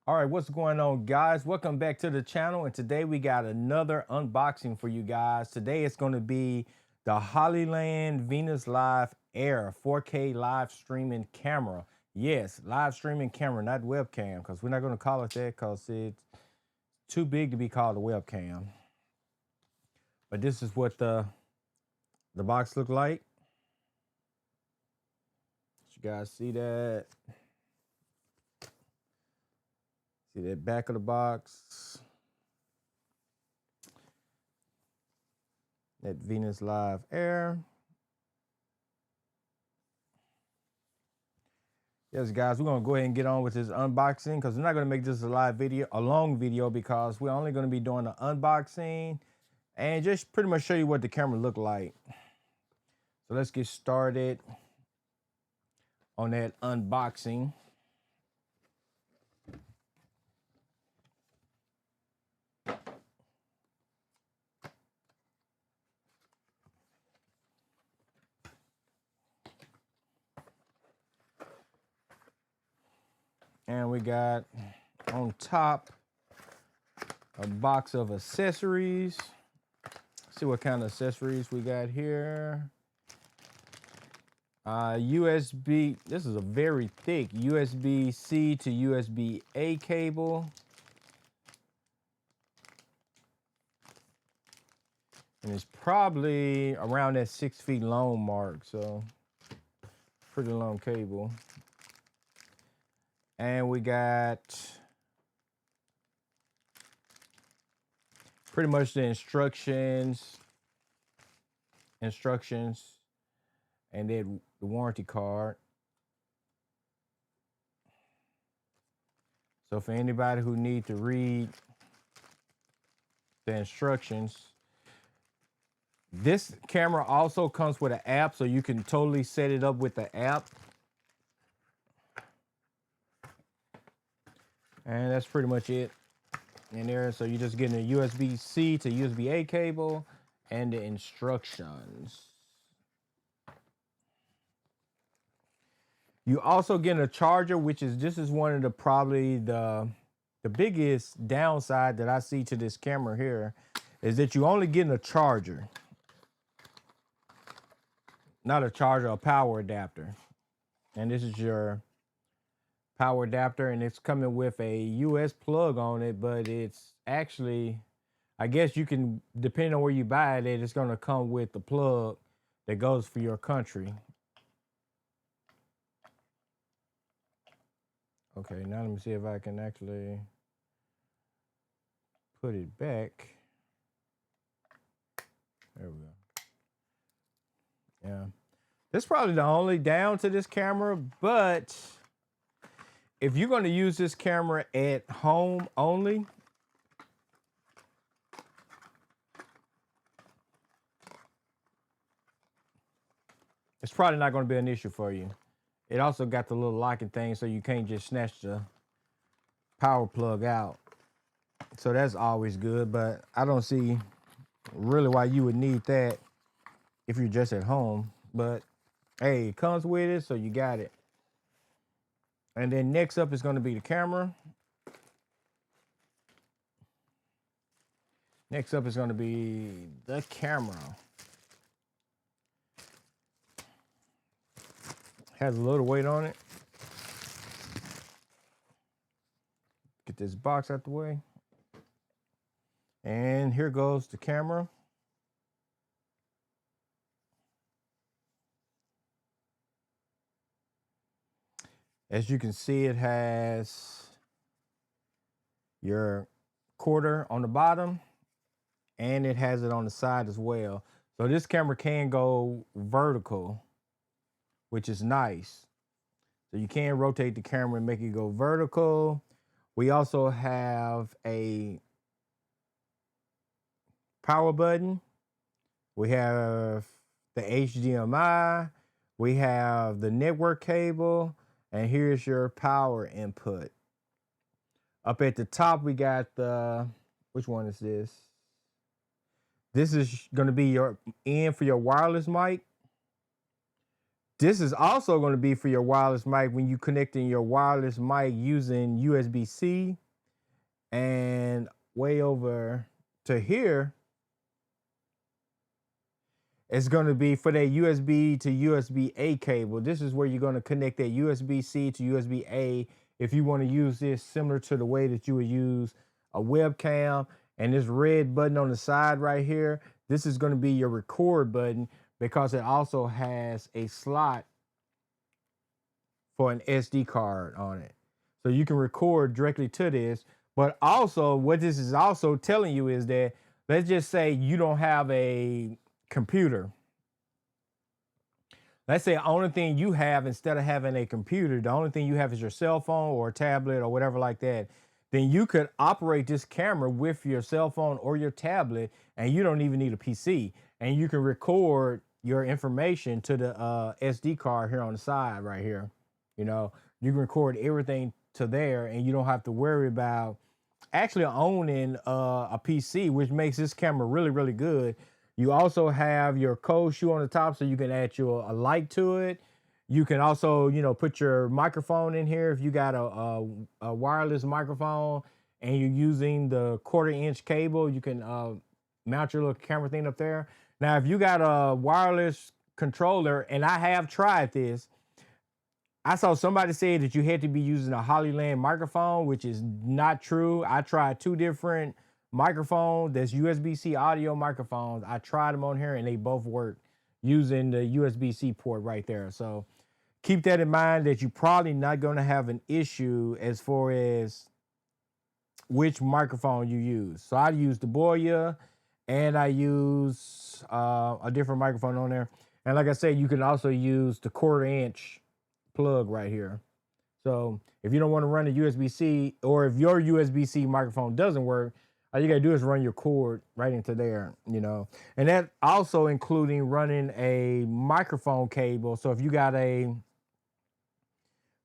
All right, what's going on, guys? Welcome back to the channel, and today we got another unboxing for you guys. Today it's going to be the Hollyland VenusLiv Air 4K live streaming camera. Yes, live streaming camera, not webcam, because we're not going to call it that because it's too big to be called a webcam. But this is what the box look like. You guys see that? See that back of the box? That VenusLiv Air. Yes, guys, we're gonna go ahead and get on with this unboxing because we're not gonna make this a live video, a long video, because we're only gonna be doing the unboxing and just pretty much show you what the camera look like. So let's get started on that unboxing. And we got on top a box of accessories. See what kind of accessories we got here. USB, this is a very thick USB-C to USB-A cable. And it's probably around that 6 feet long mark, so pretty long cable. And we got pretty much the instructions, and then the warranty card. So for anybody who needs to read the instructions, this camera also comes with an app, so you can totally set it up with the app. And that's pretty much it in there. So you're just getting a USB-C to USB-A cable and the instructions. You also get a charger, which is, this is one of the probably the biggest downside that I see to this camera here, is that you only getting a charger. Not a charger, a power adapter. And this is your power adapter, and it's coming with a US plug on it, but it's actually, I guess you can, depending on where you buy it, it's going to come with the plug that goes for your country. Okay, now let me see if I can actually put it back. There we go. Yeah, that's probably the only down to this camera, but if you're going to use this camera at home only, it's probably not going to be an issue for you. It also got the little locking thing, so you can't just snatch the power plug out. So that's always good, but I don't see really why you would need that if you're just at home. But hey, it comes with it, so you got it. And then next up is going to be the camera. Next up is going to be the camera. Has a little weight on it. Get this box out the way. And here goes the camera. As you can see, it has your quarter on the bottom, and it has it on the side as well. So this camera can go vertical, which is nice. So you can rotate the camera and make it go vertical. We also have a power button. We have the HDMI. We have the network cable. And here's your power input. Up at the top, we got the, which one is this? This is going to be your in for your wireless mic. This is also going to be for your wireless mic when you connecting your wireless mic using USB-C, and way over to here, it's going to be for that USB to USB-A cable. This is where you're going to connect that USB-C to USB-A if you want to use this similar to the way that you would use a webcam. And this red button on the side right here, this is going to be your record button, because it also has a slot for an SD card on it. So you can record directly to this. But also what this is also telling you is that, let's just say you don't have a computer. Let's say the only thing you have, instead of having a computer, the only thing you have is your cell phone or a tablet or whatever like that. Then you could operate this camera with your cell phone or your tablet, and you don't even need a PC. And you can record your information to the SD card here on the side right here. You know, you can record everything to there, and you don't have to worry about actually owning a PC, which makes this camera really, really good. You also have your code shoe on the top, so you can add a light to it. You can also, you know, put your microphone in here if you got a wireless microphone and you're using the 1/4-inch cable. You can mount your little camera thing up there. Now, if you got a wireless controller, and I have tried this, I saw somebody say that you had to be using a Hollyland microphone, which is not true. I tried 2 different microphones. That's USB-C audio microphones. I tried them on here and they both work using the USB-C port right there. So keep that in mind, that you're probably not going to have an issue as far as which microphone you use. So I use the Boya, and I use a different microphone on there. And like I said, you can also use the 1/4-inch plug right here. So if you don't want to run a USB-C, or if your USB-C microphone doesn't work, all you gotta do is run your cord right into there, you know. And that also including running a microphone cable. So if you got a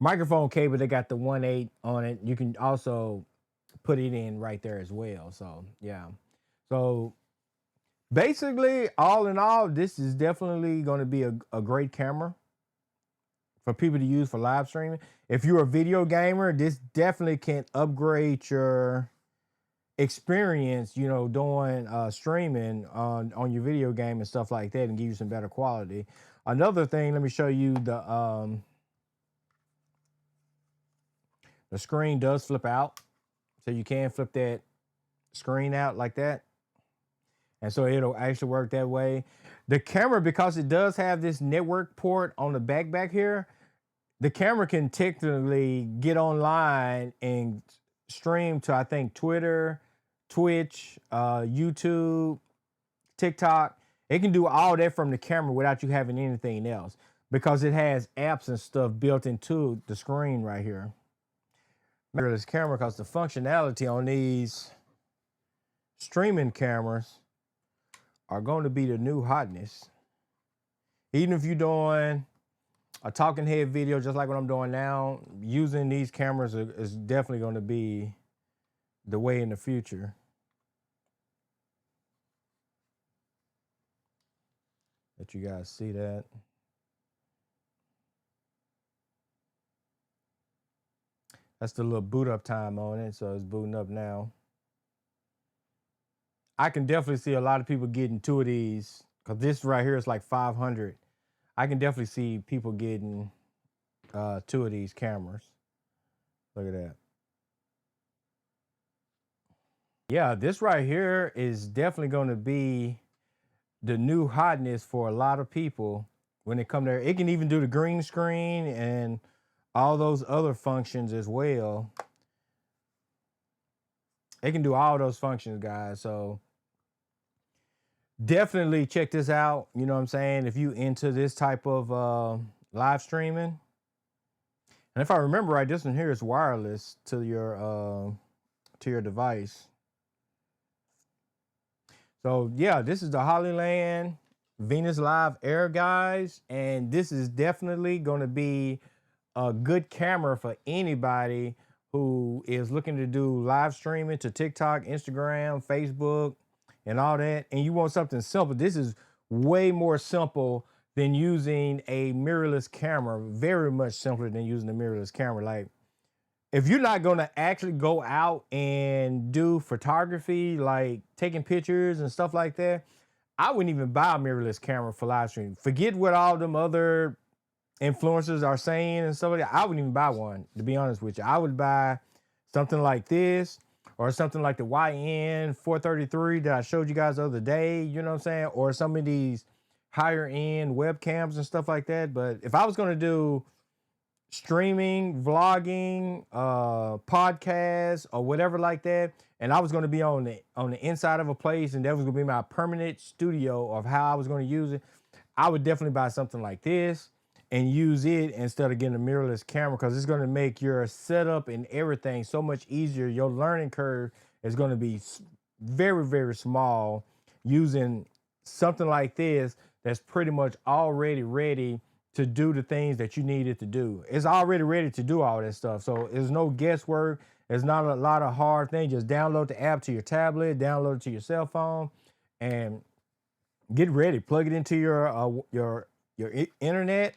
microphone cable that got the 1/8 on it, you can also put it in right there as well. So yeah. So basically, all in all, this is definitely going to be a great camera for people to use for live streaming. If you're a video gamer, this definitely can upgrade your experience, you know, doing streaming on your video game and stuff like that, and give you some better quality. Another thing, let me show you the screen does flip out, so you can flip that screen out like that, and so it'll actually work that way. The camera, because it does have this network port on the back here, the camera can technically get online and stream to, I think, Twitter, Twitch, YouTube, TikTok. It can do all that from the camera without you having anything else, because it has apps and stuff built into the screen right here. This camera, because the functionality on these streaming cameras are going to be the new hotness. Even if you're doing a talking head video, just like what I'm doing now, using these cameras is definitely going to be the way in the future. Let you guys see that. That's the little boot up time on it, so it's booting up now. I can definitely see a lot of people getting 2 of these, because this right here is like 500. I can definitely see people getting 2 of these cameras. Look at that. Yeah, this right here is definitely going to be the new hotness for a lot of people when it come there. It can even do the green screen and all those other functions as well. It can do all those functions, guys. So definitely check this out. You know what I'm saying? If you into this type of live streaming. And if I remember right, this one here is wireless to your device. So yeah, this is the Hollyland VenusLiv Air, guys, and this is definitely going to be a good camera for anybody who is looking to do live streaming to TikTok, Instagram, Facebook, and all that, and you want something simple. This is way more simple than using a mirrorless camera. Very much simpler than using a mirrorless camera. Like, if you're not going to actually go out and do photography, like taking pictures and stuff like that, I wouldn't even buy a mirrorless camera for live stream. Forget what all them other influencers are saying and stuff like that. I wouldn't even buy one, to be honest with you. I would buy something like this, or something like the YN 433 that I showed you guys the other day, you know what I'm saying? Or some of these higher end webcams and stuff like that. But if I was going to do streaming, vlogging, podcasts, or whatever like that, and I was going to be on the inside of a place, and that was going to be my permanent studio of how I was going to use it, I would definitely buy something like this and use it instead of getting a mirrorless camera, because it's going to make your setup and everything so much easier. Your learning curve is going to be very, very small using something like this that's pretty much already ready to do the things that you need it to do. It's already ready to do all that stuff. So there's no guesswork. There's not a lot of hard things. Just download the app to your tablet, download it to your cell phone, and get ready. Plug it into your internet.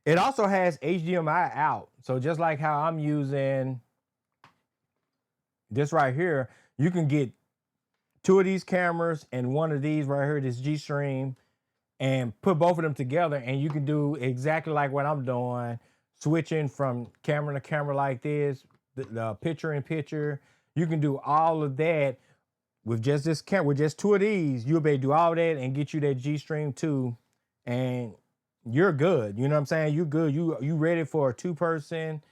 It also has HDMI out. So just like how I'm using this right here, you can get 2 of these cameras and 1 of these right here, this G-Stream, and put both of them together, and you can do exactly like what I'm doing, switching from camera to camera like this, the picture in picture. You can do all of that with just this camera, with just 2 of these. You'll be able to do all that and get you that G-Stream too, and you're good. You know what I'm saying? You're good. You ready for a 2-person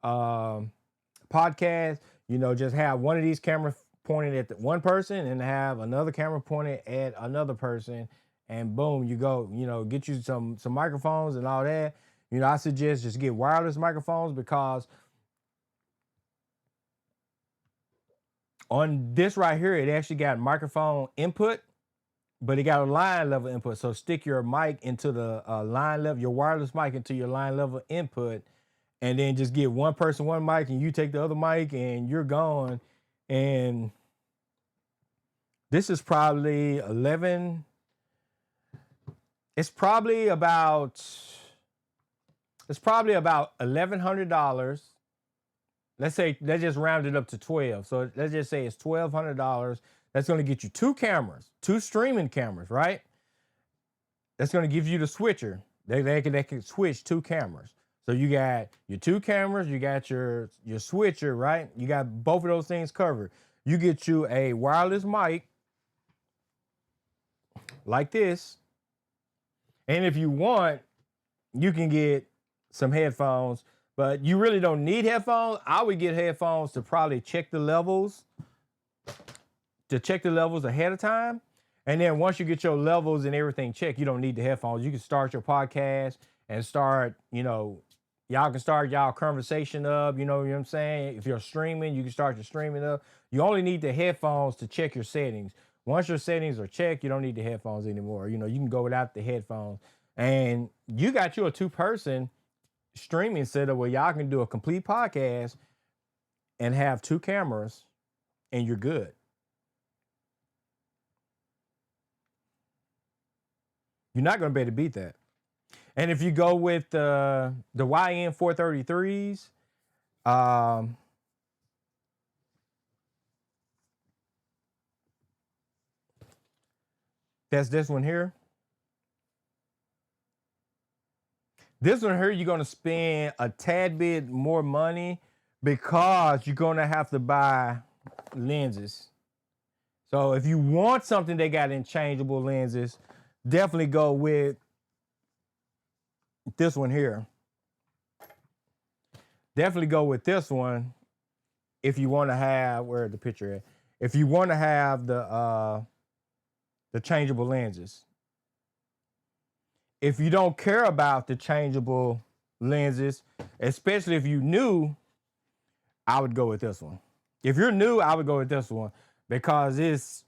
podcast? You know, just have one of these cameras pointed at the one person and have another camera pointed at another person, and boom, you go. You know, get you some microphones and all that. You know, I suggest just get wireless microphones, because on this right here, it actually got microphone input, but it got a line level input. So stick your mic into the line level, your wireless mic into your line level input, and then just give one person one mic, and you take the other mic, and you're gone. And this is probably 11. It's probably about $1,100. Let's just round it up to 12. So let's just say it's $1,200. That's going to get you 2 cameras, 2 streaming cameras, right? That's going to give you the switcher. They can switch 2 cameras. So you got your 2 cameras, you got your switcher, right? You got both of those things covered. You get you a wireless mic like this. And if you want, you can get some headphones, but you really don't need headphones. I would get headphones to probably check the levels, ahead of time. And then once you get your levels and everything checked, you don't need the headphones. You can start your podcast and start, you know, y'all can start y'all conversation up. You know what I'm saying? If you're streaming, you can start your streaming up. You only need the headphones to check your settings. Once your settings are checked, you don't need the headphones anymore. You know, you can go without the headphones. And you got you a 2-person streaming setup where y'all can do a complete podcast and have 2 cameras, and you're good. You're not going to be able to beat that. And if you go with the YN 433s, that's this one here. This one here, you're going to spend a tad bit more money, because you're going to have to buy lenses. So if you want something that got interchangeable lenses, definitely go with this one here. Definitely go with this one if you want to have, where's the picture at? If you want to have the changeable lenses. If you don't care about the changeable lenses, especially if you new, I would go with this one. If you're new, I would go with this one, because it's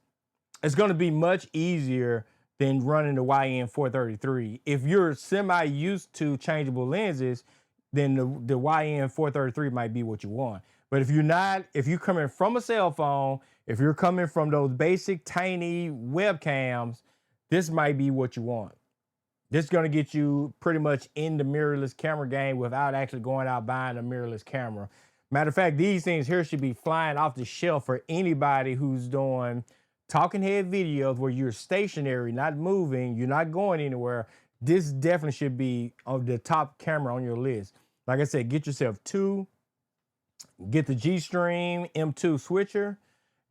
going to be much easier than running the YN 433. If you're semi used to changeable lenses, then the YN 433 might be what you want. But if you're not, if you're coming from a cell phone, if you're coming from those basic tiny webcams, this might be what you want. This is going to get you pretty much in the mirrorless camera game without actually going out buying a mirrorless camera. Matter of fact, these things here should be flying off the shelf for anybody who's doing talking head videos where you're stationary, not moving, you're not going anywhere. This definitely should be on the top camera on your list. Like I said, get yourself two, get the G-Stream M2 switcher,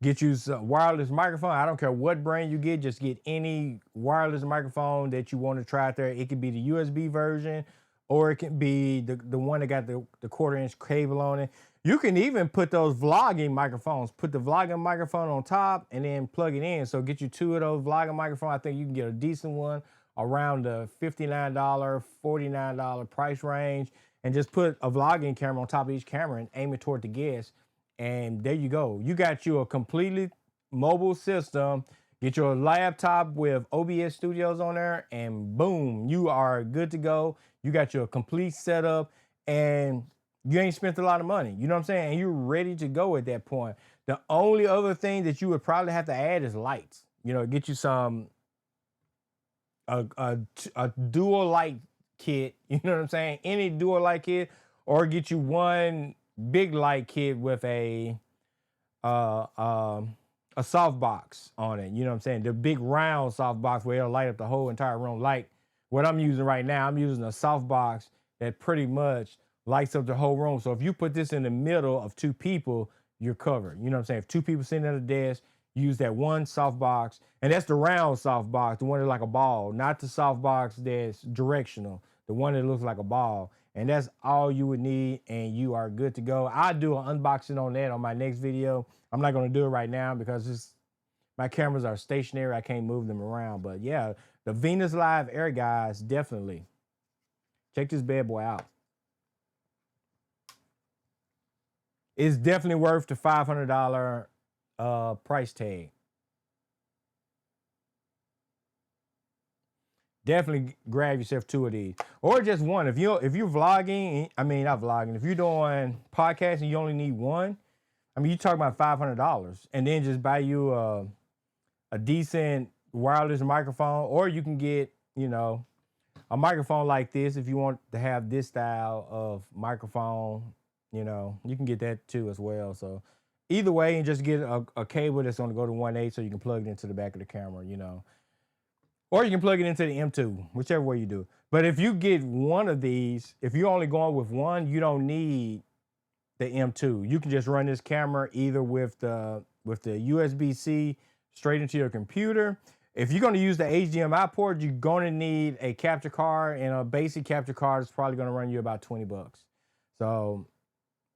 get you a wireless microphone. I don't care what brand you get, just get any wireless microphone that you want to try out there. It could be the USB version, or it can be the one that got the 1/4-inch cable on it. You can even put those vlogging microphones, put the vlogging microphone on top and then plug it in. So get you two of those vlogging microphones. I think you can get a decent one around the $59, $49 price range, and just put a vlogging camera on top of each camera and aim it toward the guest. And there you go. You got you a completely mobile system. Get your laptop with OBS Studios on there, and boom, you are good to go. You got your complete setup, and you ain't spent a lot of money. You know what I'm saying? And you're ready to go at that point. The only other thing that you would probably have to add is lights. You know, get you some a dual light kit. You know what I'm saying? Any dual light kit, or get you one big light kit with a softbox on it. You know what I'm saying? The big round softbox where it'll light up the whole entire room. Like what I'm using right now, I'm using a softbox that pretty much lights up the whole room. So if you put this in the middle of two people, you're covered. You know what I'm saying? If two people sitting at a desk, use that one softbox, and that's the round softbox, the one that's like a ball, not the softbox that's directional, the one that looks like a ball. And that's all you would need, and you are good to go. I'll do an unboxing on that on my next video. I'm not going to do it right now because my cameras are stationary. I can't move them around. But yeah, the VenusLiv Air, guys, definitely check this bad boy out. It's definitely worth the $500 price tag. Definitely grab yourself two of these, or just one. If you're vlogging, I mean not vlogging. If you're doing podcasting, you only need one. I mean, you talk about $500, and then just buy you a decent wireless microphone, or you can get, you know, a microphone like this if you want to have this style of microphone. You know, you can get that too as well. So either way, and just get a cable that's going to go to 1/8 so you can plug it into the back of the camera. You know. Or you can plug it into the M2, whichever way you do. But if you get one of these, if you're only going with one, you don't need the M2. You can just run this camera either with the USB-C straight into your computer. If you're going to use the HDMI port, you're going to need a capture card, and a basic capture card is probably going to run you about $20. So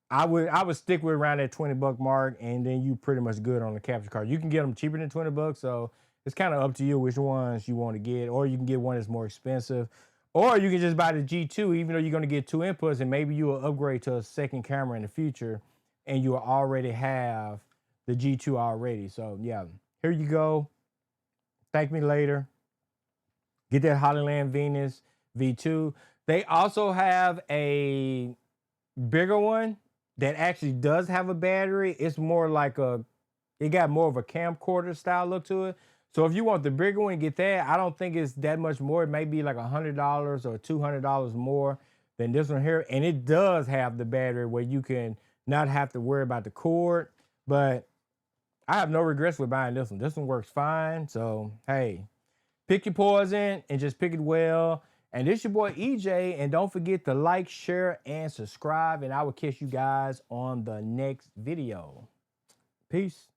I would stick with around that $20 mark, and then you pretty much good on the capture card. You can get them cheaper than $20, so it's kind of up to you which ones you want to get, or you can get one that's more expensive, or you can just buy the G2, even though you're going to get two inputs, and maybe you will upgrade to a second camera in the future, and you will already have the G2 already. So yeah, here you go. Thank me later. Get that Hollyland Venus V2. They also have a bigger one that actually does have a battery. It's more like it got more of a camcorder style look to it. So if you want the bigger one, get that. I don't think it's that much more. It may be like $100 or $200 more than this one here. And it does have the battery where you can not have to worry about the cord. But I have no regrets with buying this one. This one works fine. So, hey, pick your poison and just pick it well. And this your boy EJ. And don't forget to like, share, and subscribe. And I will catch you guys on the next video. Peace.